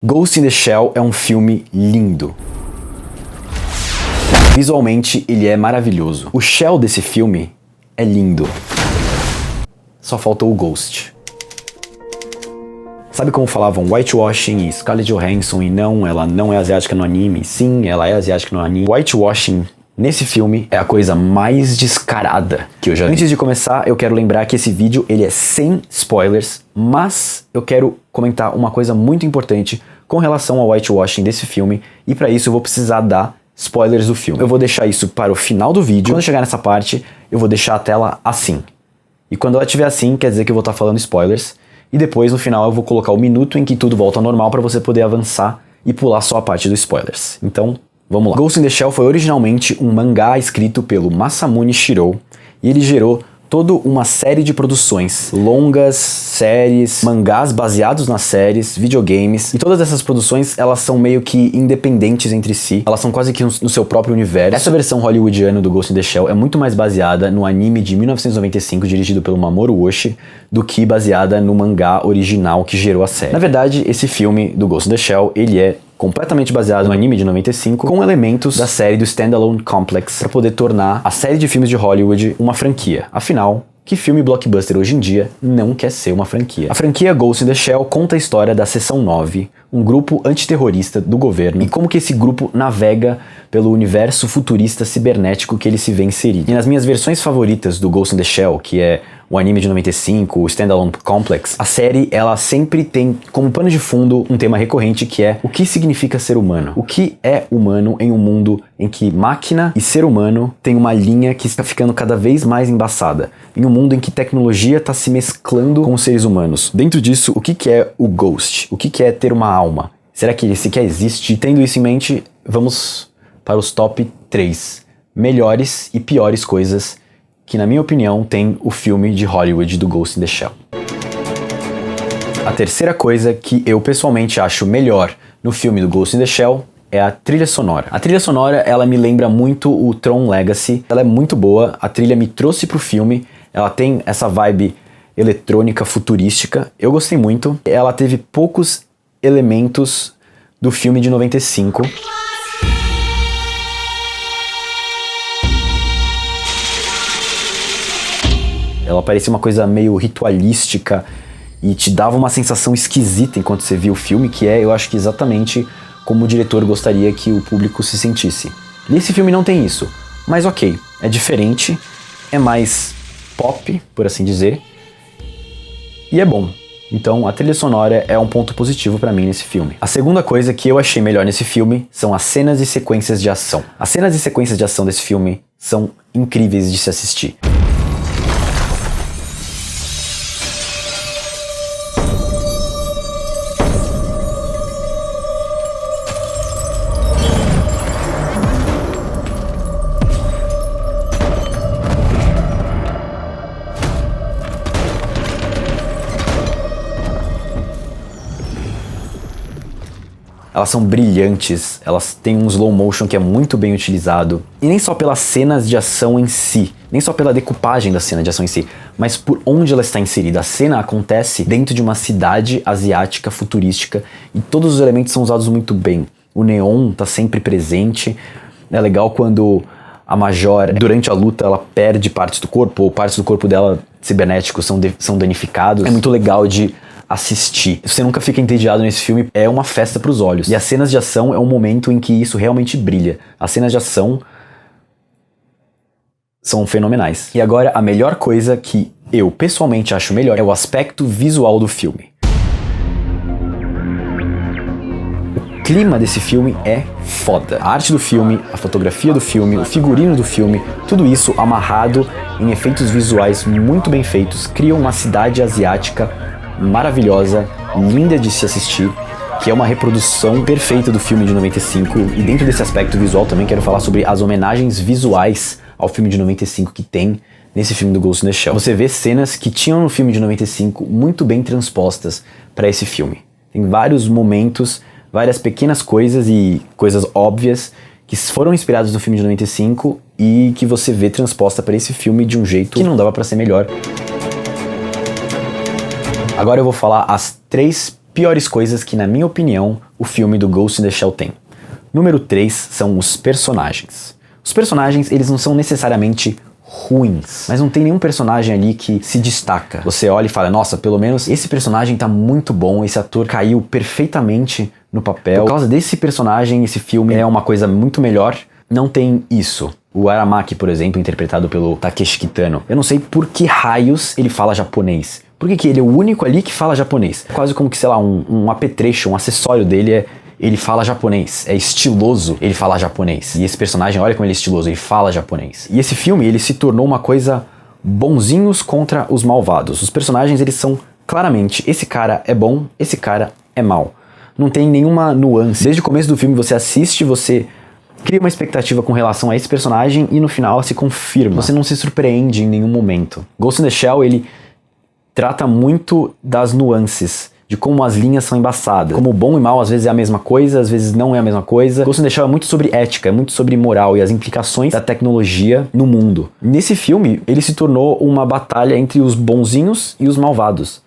Ghost in the Shell é um filme lindo. Visualmente, ele é maravilhoso. O Shell desse filme é lindo. Só faltou o Ghost. Sabe como falavam whitewashing e Scarlett Johansson e não, ela não é asiática no anime? Sim, ela é asiática no anime. Whitewashing nesse filme é a coisa mais descarada que eu já vi. Antes de começar, eu quero lembrar que esse vídeo ele é sem spoilers, mas eu quero comentar uma coisa muito importante com relação ao whitewashing desse filme, e para isso eu vou precisar dar spoilers do filme. Eu vou deixar isso para o final do vídeo. Quando chegar nessa parte, eu vou deixar a tela assim. E quando ela estiver assim, quer dizer que eu vou estar falando spoilers. E depois, no final, eu vou colocar o minuto em que tudo volta ao normal para você poder avançar e pular só a parte dos spoilers. Então, vamos lá. Ghost in the Shell foi originalmente um mangá escrito pelo Masamune Shirow, e ele gerou toda uma série de produções, longas, séries, mangás baseados nas séries, videogames, e todas essas produções, elas são meio que independentes entre si, elas são quase que no seu próprio universo. Essa versão hollywoodiana do Ghost in the Shell é muito mais baseada no anime de 1995, dirigido pelo Mamoru Oshii, do que baseada no mangá original que gerou a série. Na verdade, esse filme do Ghost in the Shell, ele é completamente baseado no anime de 95, com elementos da série do Standalone Complex, para poder tornar a série de filmes de Hollywood uma franquia. Afinal, que filme blockbuster hoje em dia não quer ser uma franquia? A franquia Ghost in the Shell conta a história da Seção 9, um grupo antiterrorista do governo, e como que esse grupo navega pelo universo futurista cibernético que ele se vê inserido. E nas minhas versões favoritas do Ghost in the Shell, que é o anime de 95, o Standalone Complex, a série, ela sempre tem como pano de fundo um tema recorrente, que é o que significa ser humano. O que é humano em um mundo em que máquina e ser humano tem uma linha que está ficando cada vez mais embaçada. Em um mundo em que tecnologia está se mesclando com os seres humanos. Dentro disso, o que é o Ghost? O que é ter uma alma? Será que ele sequer existe? E tendo isso em mente, vamos para os top 3 melhores e piores coisas que, na minha opinião, tem o filme de Hollywood do Ghost in the Shell. A terceira coisa que eu pessoalmente acho melhor no filme do Ghost in the Shell é a trilha sonora. A trilha sonora, ela me lembra muito o Tron Legacy. Ela é muito boa, a trilha me trouxe pro filme, ela tem essa vibe eletrônica futurística. Eu gostei muito. Ela teve poucos elementos do filme de 95. Ela parecia uma coisa meio ritualística e te dava uma sensação esquisita enquanto você via o filme, que é, eu acho que exatamente como o diretor gostaria que o público se sentisse. E esse filme não tem isso, mas ok, é diferente, é mais pop, por assim dizer, e é bom. Então a trilha sonora é um ponto positivo pra mim nesse filme. A segunda coisa que eu achei melhor nesse filme são as cenas e sequências de ação. As cenas e sequências de ação desse filme são incríveis de se assistir. Elas são brilhantes, elas têm um slow motion que é muito bem utilizado. E nem só pelas cenas de ação em si, nem só pela decupagem da cena de ação em si, mas por onde ela está inserida. A cena acontece dentro de uma cidade asiática futurística e todos os elementos são usados muito bem. O neon está sempre presente. É legal quando a Major, durante a luta, ela perde partes do corpo, ou partes do corpo dela cibernéticos são danificados. É muito legal de assistir. Você nunca fica entediado nesse filme, é uma festa pros olhos. E as cenas de ação é um momento em que isso realmente brilha. As cenas de ação são fenomenais. E agora, a melhor coisa que eu pessoalmente acho melhor é o aspecto visual do filme. O clima desse filme é foda. A arte do filme, a fotografia do filme, o figurino do filme, tudo isso amarrado em efeitos visuais muito bem feitos, cria uma cidade asiática maravilhosa, linda de se assistir, que é uma reprodução perfeita do filme de 95, e dentro desse aspecto visual também quero falar sobre as homenagens visuais ao filme de 95 que tem nesse filme do Ghost in the Shell. Você vê cenas que tinham no filme de 95 muito bem transpostas para esse filme. Tem vários momentos, várias pequenas coisas e coisas óbvias que foram inspirados no filme de 95 e que você vê transposta para esse filme de um jeito que não dava para ser melhor. Agora eu vou falar as 3 piores coisas que, na minha opinião, o filme do Ghost in the Shell tem. Número 3 são os personagens. Os personagens, eles não são necessariamente ruins, mas não tem nenhum personagem ali que se destaca. Você olha e fala, nossa, pelo menos esse personagem tá muito bom, esse ator caiu perfeitamente no papel. Por causa desse personagem, esse filme é uma coisa muito melhor. Não tem isso. O Aramaki, por exemplo, interpretado pelo Takeshi Kitano, eu não sei por que raios ele fala japonês. Por que ele é o único ali que fala japonês? É quase como que, sei lá, um apetrecho, um acessório dele ele fala japonês, é estiloso ele falar japonês. E esse personagem, olha como ele é estiloso, ele fala japonês. E esse filme, ele se tornou uma coisa bonzinhos contra os malvados. Os personagens, eles são claramente, esse cara é bom, esse cara é mal. Não tem nenhuma nuance. Desde o começo do filme você assiste, você cria uma expectativa com relação a esse personagem e no final se confirma. Você não se surpreende em nenhum momento. Ghost in the Shell, ele trata muito das nuances, de como as linhas são embaçadas. Como bom e mal às vezes é a mesma coisa, às vezes não é a mesma coisa. Ghost in the Shell é muito sobre ética, é muito sobre moral e as implicações da tecnologia no mundo. Nesse filme, ele se tornou uma batalha entre os bonzinhos e os malvados.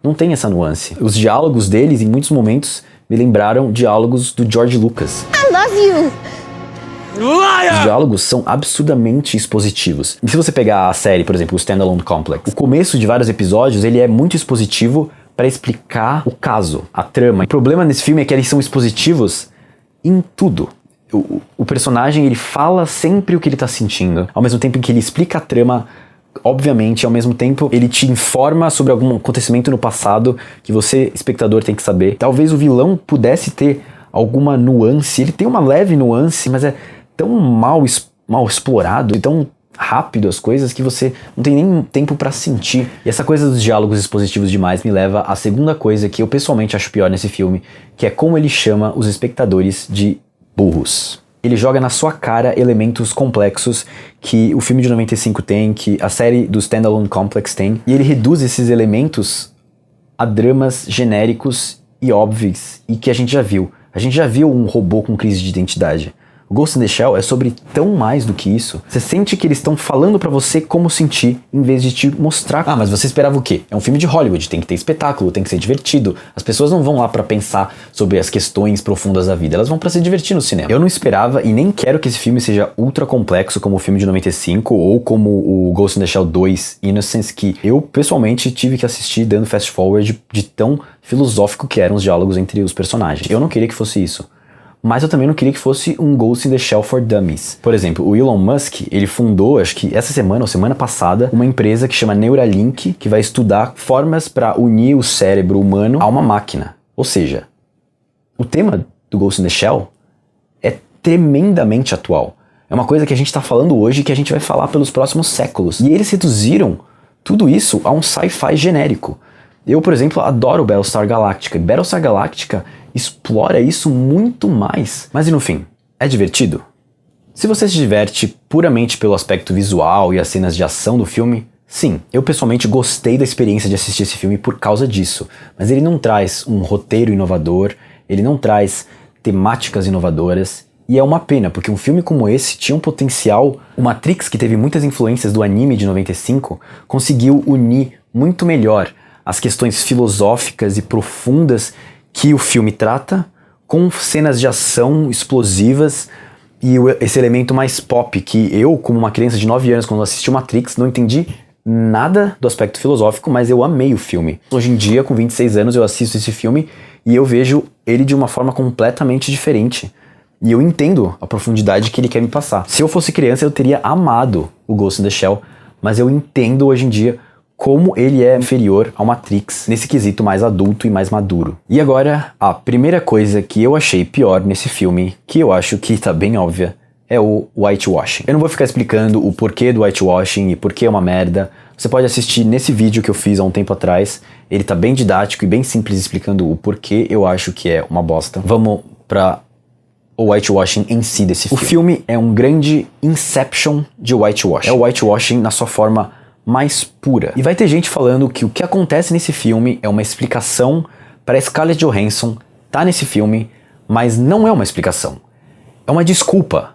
Não tem essa nuance. Os diálogos deles, em muitos momentos, me lembraram diálogos do George Lucas. I love you! Os diálogos são absurdamente expositivos. E se você pegar a série, por exemplo, o Standalone Complex, o começo de vários episódios, ele é muito expositivo para explicar o caso, a trama. O problema nesse filme é que eles são expositivos em tudo. O personagem, ele fala sempre o que ele tá sentindo, ao mesmo tempo que ele explica a trama, obviamente, ao mesmo tempo ele te informa sobre algum acontecimento no passado que você, espectador, tem que saber. Talvez o vilão pudesse ter alguma nuance, ele tem uma leve nuance, mas é tão mal explorado e tão rápido as coisas que você não tem nem tempo pra sentir. E essa coisa dos diálogos expositivos demais me leva à segunda coisa que eu pessoalmente acho pior nesse filme, que é como ele chama os espectadores de burros. Ele joga na sua cara elementos complexos que o filme de 95 tem, que a série do Standalone Complex tem, e ele reduz esses elementos a dramas genéricos e óbvios e que a gente já viu. A gente já viu um robô com crise de identidade. O Ghost in the Shell é sobre tão mais do que isso. Você sente que eles estão falando pra você como sentir, em vez de te mostrar. Ah, mas você esperava o quê? É um filme de Hollywood, tem que ter espetáculo, tem que ser divertido. As pessoas não vão lá pra pensar sobre as questões profundas da vida, elas vão pra se divertir no cinema. Eu não esperava e nem quero que esse filme seja ultra complexo como o filme de 95 ou como o Ghost in the Shell 2 Innocence, que eu pessoalmente tive que assistir dando fast forward de tão filosófico que eram os diálogos entre os personagens. Eu não queria que fosse isso. Mas eu também não queria que fosse um Ghost in the Shell for Dummies. Por exemplo, o Elon Musk, ele fundou, acho que essa semana ou semana passada, uma empresa que chama Neuralink, que vai estudar formas para unir o cérebro humano a uma máquina. Ou seja, o tema do Ghost in the Shell é tremendamente atual. É uma coisa que a gente está falando hoje e que a gente vai falar pelos próximos séculos. E eles reduziram tudo isso a um sci-fi genérico. Eu, por exemplo, adoro Battlestar Galactica. E Battlestar Galactica explora isso muito mais. Mas e no fim, é divertido? Se você se diverte puramente pelo aspecto visual e as cenas de ação do filme, sim, eu pessoalmente gostei da experiência de assistir esse filme por causa disso. Mas ele não traz um roteiro inovador, ele não traz temáticas inovadoras, e é uma pena, porque um filme como esse tinha um potencial. O Matrix, que teve muitas influências do anime de 95, conseguiu unir muito melhor as questões filosóficas e profundas que o filme trata, com cenas de ação explosivas e esse elemento mais pop, que eu, como uma criança de 9 anos, quando assisti o Matrix, não entendi nada do aspecto filosófico, mas eu amei o filme. Hoje em dia, com 26 anos, eu assisto esse filme e eu vejo ele de uma forma completamente diferente. E eu entendo a profundidade que ele quer me passar. Se eu fosse criança, eu teria amado o Ghost in the Shell, mas eu entendo hoje em dia como ele é inferior ao Matrix, nesse quesito mais adulto e mais maduro. E agora, a primeira coisa que eu achei pior nesse filme, que eu acho que tá bem óbvia, é o whitewashing. Eu não vou ficar explicando o porquê do whitewashing e porquê é uma merda. Você pode assistir nesse vídeo que eu fiz há um tempo atrás. Ele tá bem didático e bem simples explicando o porquê eu acho que é uma bosta. Vamos pra o whitewashing em si desse filme. O filme é um grande inception de whitewashing. É o whitewashing na sua forma mais pura. E vai ter gente falando que o que acontece nesse filme é uma explicação para Scarlett Johansson tá nesse filme, mas não é uma explicação. É uma desculpa.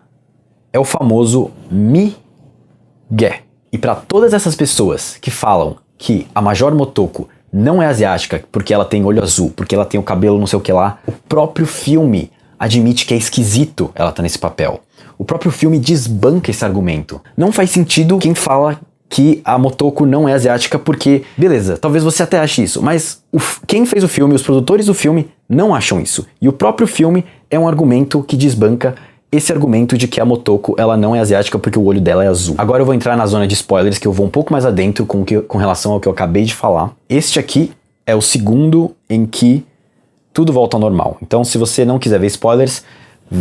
É o famoso migué. E para todas essas pessoas que falam que a Major Motoko não é asiática porque ela tem olho azul, porque ela tem o cabelo não sei o que lá. O próprio filme admite que é esquisito ela tá nesse papel. O próprio filme desbanca esse argumento. Não faz sentido quem fala que a Motoko não é asiática porque, beleza, talvez você até ache isso, mas quem fez o filme, os produtores do filme, não acham isso. E o próprio filme é um argumento que desbanca esse argumento de que a Motoko ela não é asiática porque o olho dela é azul. Agora eu vou entrar na zona de spoilers, que eu vou um pouco mais adentro com relação ao que eu acabei de falar. Este aqui é o segundo em que tudo volta ao normal. Então, se você não quiser ver spoilers,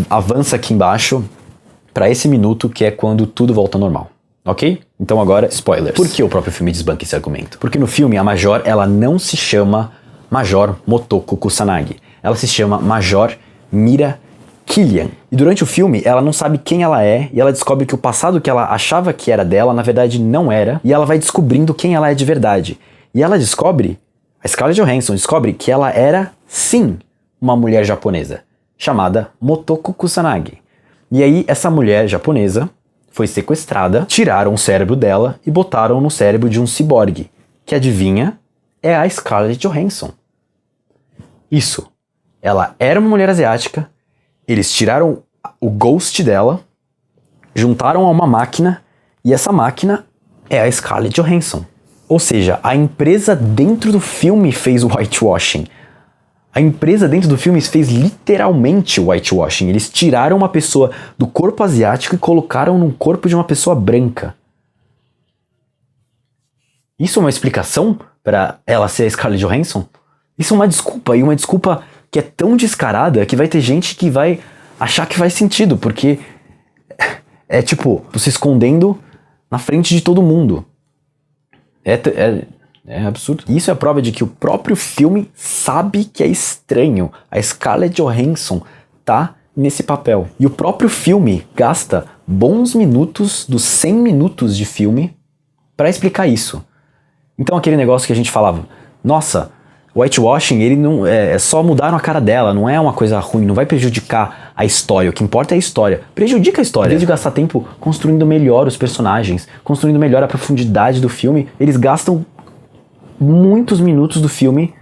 avança aqui embaixo para esse minuto que é quando tudo volta ao normal. Ok? Então agora, spoilers. Por que o próprio filme desbanca esse argumento? Porque no filme a Major, ela não se chama Major Motoko Kusanagi. Ela se chama Major Mira Killian. E durante o filme, ela não sabe quem ela é, e ela descobre que o passado que ela achava que era dela, na verdade não era, e ela vai descobrindo quem ela é de verdade. E ela descobre, a Scarlett Johansson descobre que ela era, sim, uma mulher japonesa, chamada Motoko Kusanagi. E aí, essa mulher japonesa foi sequestrada, tiraram o cérebro dela e botaram no cérebro de um ciborgue, que adivinha, é a Scarlett Johansson. Isso. Ela era uma mulher asiática, eles tiraram o ghost dela, juntaram a uma máquina, e essa máquina é a Scarlett Johansson. Ou seja, a empresa dentro do filme fez o whitewashing. A empresa dentro do filme fez literalmente o whitewashing. Eles tiraram uma pessoa do corpo asiático e colocaram no corpo de uma pessoa branca. Isso é uma explicação para ela ser a Scarlett Johansson? Isso é uma desculpa, e uma desculpa que é tão descarada que vai ter gente que vai achar que faz sentido, porque é tipo, você escondendo na frente de todo mundo. É absurdo. E isso é a prova de que o próprio filme sabe que é estranho. A Scarlett Johansson tá nesse papel. E o próprio filme gasta bons minutos dos 100 minutos de filme para explicar isso. Então aquele negócio que a gente falava, nossa, whitewashing, ele não é só mudaram a cara dela, não é uma coisa ruim, não vai prejudicar a história, o que importa é a história. Prejudica a história. Em vez de gastar tempo construindo melhor os personagens, construindo melhor a profundidade do filme, eles gastam muitos minutos do filme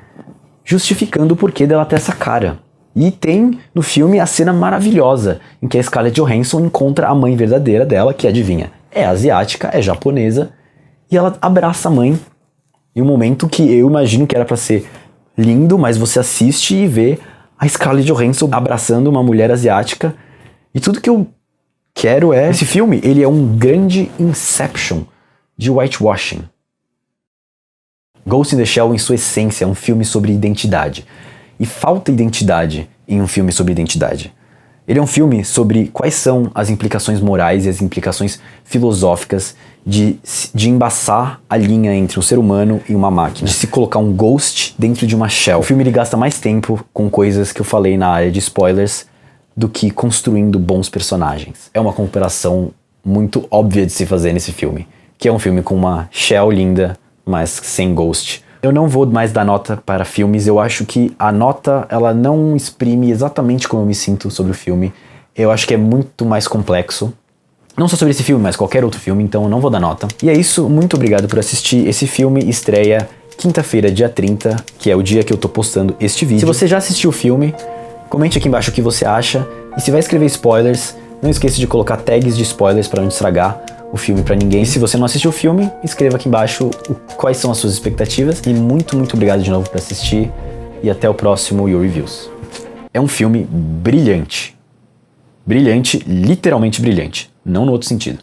justificando o porquê dela ter essa cara. E tem no filme a cena maravilhosa em que a Scarlett Johansson encontra a mãe verdadeira dela, que adivinha, é asiática, é japonesa, e ela abraça a mãe em um momento que eu imagino que era pra ser lindo, mas você assiste e vê a Scarlett Johansson abraçando uma mulher asiática, e tudo que eu quero é... Esse filme, ele é um grande Inception de whitewashing. Ghost in the Shell, em sua essência, é um filme sobre identidade. E falta identidade em um filme sobre identidade. Ele é um filme sobre quais são as implicações morais e as implicações filosóficas de embaçar a linha entre um ser humano e uma máquina. De se colocar um ghost dentro de uma shell. O filme ele gasta mais tempo com coisas que eu falei na área de spoilers do que construindo bons personagens. É uma comparação muito óbvia de se fazer nesse filme. Que é um filme com uma shell linda, mas sem ghost. Eu não vou mais dar nota para filmes, eu acho que a nota, ela não exprime exatamente como eu me sinto sobre o filme. Eu acho que é muito mais complexo. Não só sobre esse filme, mas qualquer outro filme, então eu não vou dar nota. E é isso, muito obrigado por assistir. Esse filme estreia quinta-feira, dia 30, que é o dia que eu tô postando este vídeo. Se você já assistiu o filme, comente aqui embaixo o que você acha. E se vai escrever spoilers, não esqueça de colocar tags de spoilers para não estragar o filme pra ninguém. E se você não assistiu o filme, escreva aqui embaixo quais são as suas expectativas. E muito, muito obrigado de novo por assistir. E até o próximo Your Reviews. É um filme brilhante. Brilhante, literalmente brilhante. Não no outro sentido.